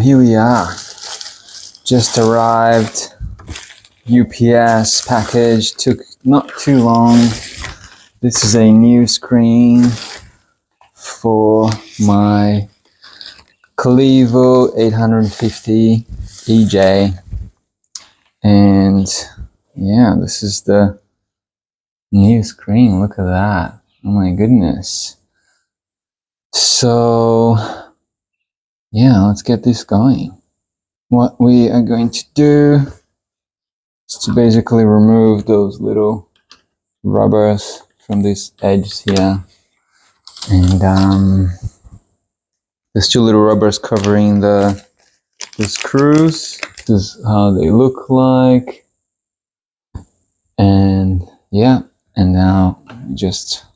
here we are. Just arrived. UPS package, took not too long. This is a new screen for my CLEVO N850EJ. And yeah, this is the new screen. Look at that. Oh my goodness. So yeah, let's get this going. What we are going to do is to basically remove those little rubbers from this edge here. And there's two little rubbers covering the screws. This is how they look like. And yeah, and now just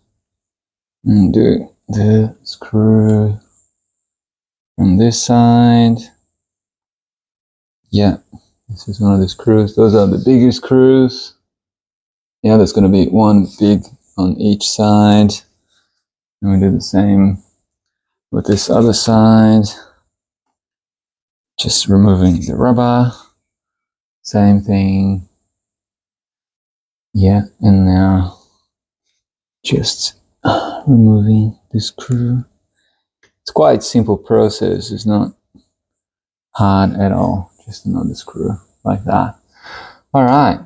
undo the screw from this side. Yeah, this is one of the screws. Those are the bigger screws. Yeah, there's going to be one big on each side. And we do the same with this other side. Just removing the rubber. Same thing. Yeah, and now just removing the screw. It's quite a simple process. It's not hard at all. Just another screw like that. All right.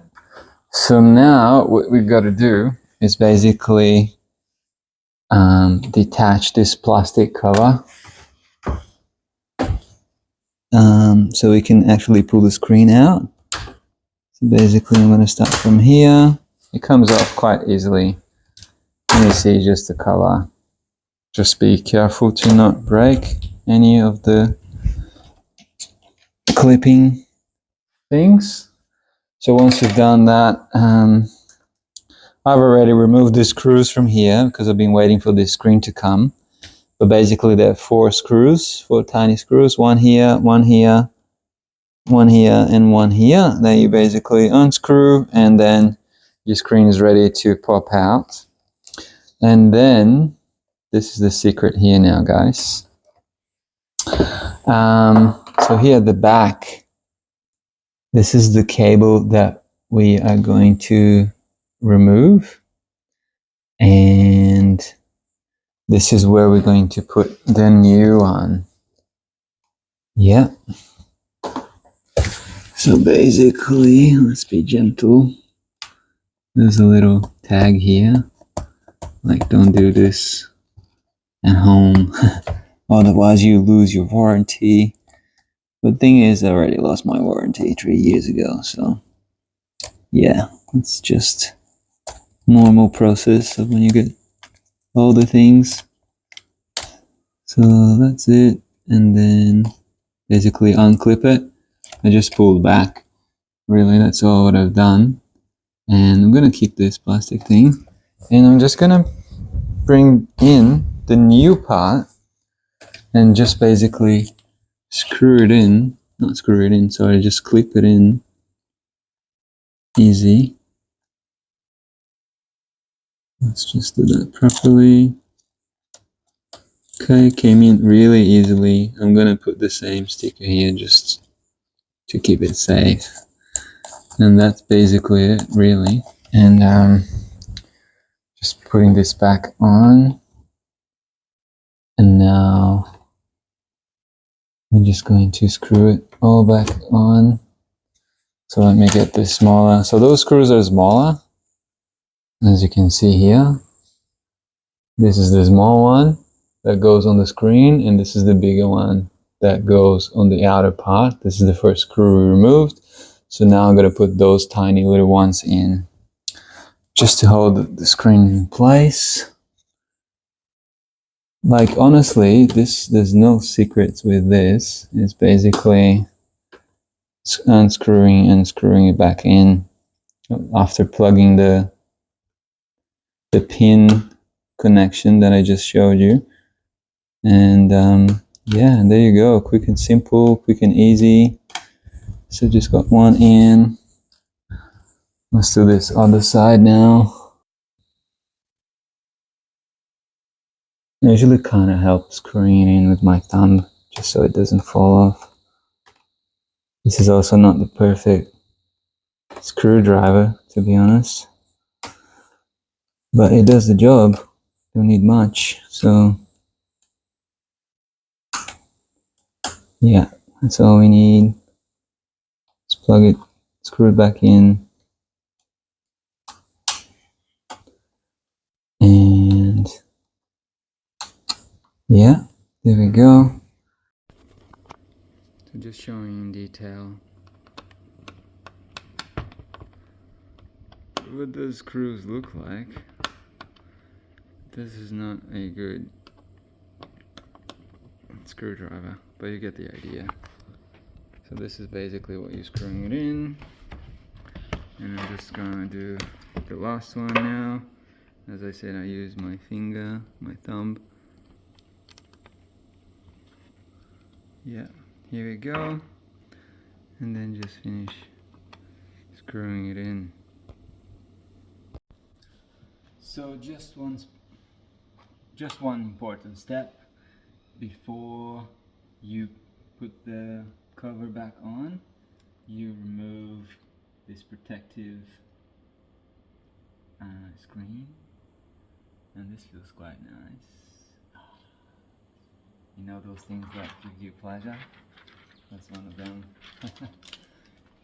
So now what we've got to do is basically detach this plastic cover. So we can actually pull the screen out. So basically I'm going to start from here. It comes off quite easily. You see just the cover. Just be careful to not break any of the clipping things. So once you've done that, I've already removed the screws from here because I've been waiting for this screen to come. But basically there are four tiny screws, one here, one here, one here, and one here. Then you basically unscrew and then your screen is ready to pop out. And then, this is the secret here now, guys. So here at the back, this is the cable that we are going to remove. And this is where we're going to put the new one. Yeah. So basically, let's be gentle. There's a little tag here. Like, don't do this at home. Otherwise you lose your warranty. But thing is, I already lost my warranty 3 years ago. So yeah, it's just normal process of when you get all the things. So that's it. And then basically unclip it. I just pulled back. Really, that's all what I've done. And I'm gonna keep this plastic thing. And I'm just gonna bring in the new part and just basically screw it in. Not screw it in, sorry, just clip it in. Easy. Let's just do that properly. Okay, came in really easily. I'm gonna put the same sticker here just to keep it safe. And that's basically it, really. And just putting this back on. And now I'm just going to screw it all back on. So let me get this smaller. So those screws are smaller, as you can see here. This is the small one that goes on the screen, and this is the bigger one that goes on the outer part. This is the first screw we removed. So now I'm going to put those tiny little ones in, just to hold the screen in place. Like, honestly, there's no secrets with this. It's basically unscrewing and screwing it back in after plugging the pin connection that I just showed you. And yeah, and there you go. Quick and simple, quick and easy. So just got one in. Let's do this other side now. I usually kind of help screwing it in with my thumb just so it doesn't fall off. This is also not the perfect screwdriver, to be honest, but it does the job. Don't need much, so yeah, that's all we need. Let's plug it, screw it back in, and yeah, there we go. So just showing in detail what those screws look like. This is not a good screwdriver, but you get the idea. So this is basically what you're screwing it in, and I'm just gonna do the last one now. As I said, I use my finger, my thumb. Yeah, here we go, and then just finish screwing it in. So just one important step before you put the cover back on. You remove this protective screen, and this feels quite nice. You know those things that give you pleasure? That's one of them.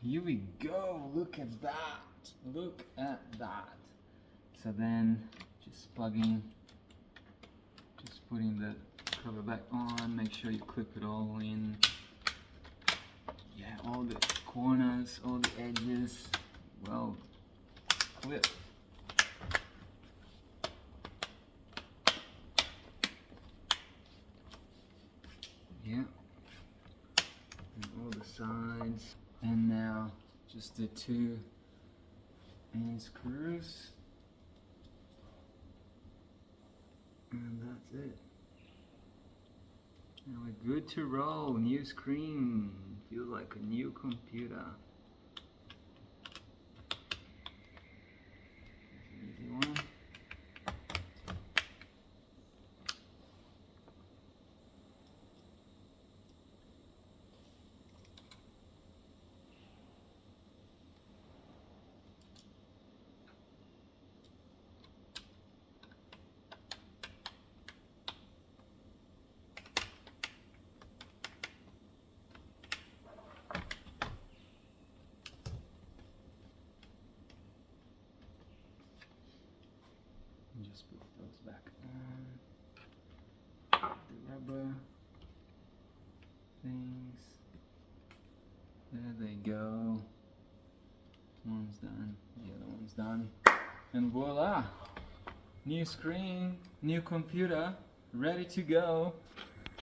Here we go, look at that, look at that. So then just putting the cover back on, make sure you clip it all in. Yeah, all the corners, all the edges, well clipped. Yeah, and all the sides. And now just the 2 end screws. And that's it. Now we're good to roll. New screen. Feels like a new computer. Easy one. And just put those back on. The rubber things. There they go. One's done. The other one's done. And voila! New screen, new computer, ready to go.